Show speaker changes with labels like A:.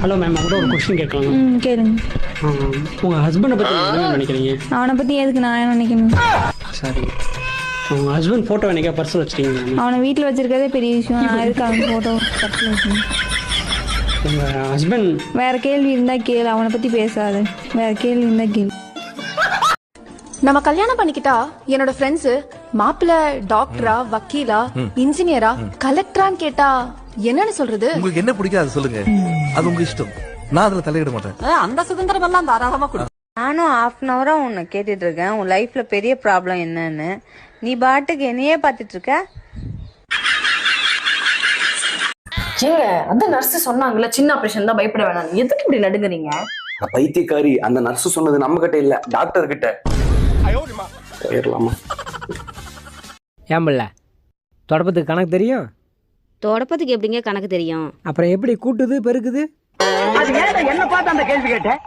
A: Hello ma'am, கூட ஒரு question கேட்கலாம்.
B: கேளுங்க.
A: உங்கள் ஹஸ்பண்டை பற்றி என்ன நினைக்கிறீங்க?
B: அவனை பற்றி எதுக்கு நான் நினைக்கணும்?
A: சாரி, உங்கள் ஹஸ்பண்ட் ஃபோட்டோ என்னைக்கா பர்ஸில் வச்சுருக்கீங்க?
B: அவனை வீட்டில் வச்சிருக்கதே பெரிய விஷயம். நான் எதுக்கு அவன் ஃபோட்டோ பர்ஸில் வச்சுக்கணும்?
A: உங்கள் ஹஸ்பண்ட்
B: வேற கேள்வி இருந்தால் கேளு, அவனை பற்றி பேசாது. வேற கேள்வி இருந்தால் கேளு.
C: நம்ம கல்யாணம் பண்ணிக்கிட்டா என்னோட ஃப்ரெண்ட்ஸ் மாப்பிள்ளை டாக்டரா, வக்கீலா, இன்ஜினியரா, கலெக்டரான்னு கேட்டா என்னன்னு சொல்றது?
D: உங்களுக்கு என்ன பிடிக்காது சொல்லுங்க, அது உங்க இஷ்டம். நான் அதுல தலையிட மாட்டேன்.
C: அந்த சுதந்திரம் எல்லாம் தாராளமா கொடு.
E: நானும் ½ அன் ஹவரா உன்னை கேட்டுட்டு இருக்கேன், உன் லைஃப்ல பெரிய ப்ராப்ளம் என்னன்னு. நீ பாட்டுக்கு என்னையே பார்த்துட்டு இருக்க.
F: ஏங்க அந்த நர்ஸ் சொன்னாங்கல்ல சின்ன ஆபரேஷன் தான், பயப்பட வேணாம். எதுக்கு இப்படி நடுங்குறீங்க?
G: பைத்தியக்காரி, அந்த நர்ஸ் சொன்னது நம்ம கிட்ட இல்ல, டாக்டர் கிட்ட. போயிடலாமா?
H: ஏன் பிள்ள, தொடப்பத்துக்கு கணக்கு தெரியும்?
I: தொடப்பத்துக்கு எப்படிங்க கணக்கு தெரியும்?
H: அப்புறம் எப்படி கூட்டுது பெருக்குது?
A: என்ன பார்த்து அந்த கேள்வி கேட்டேன்?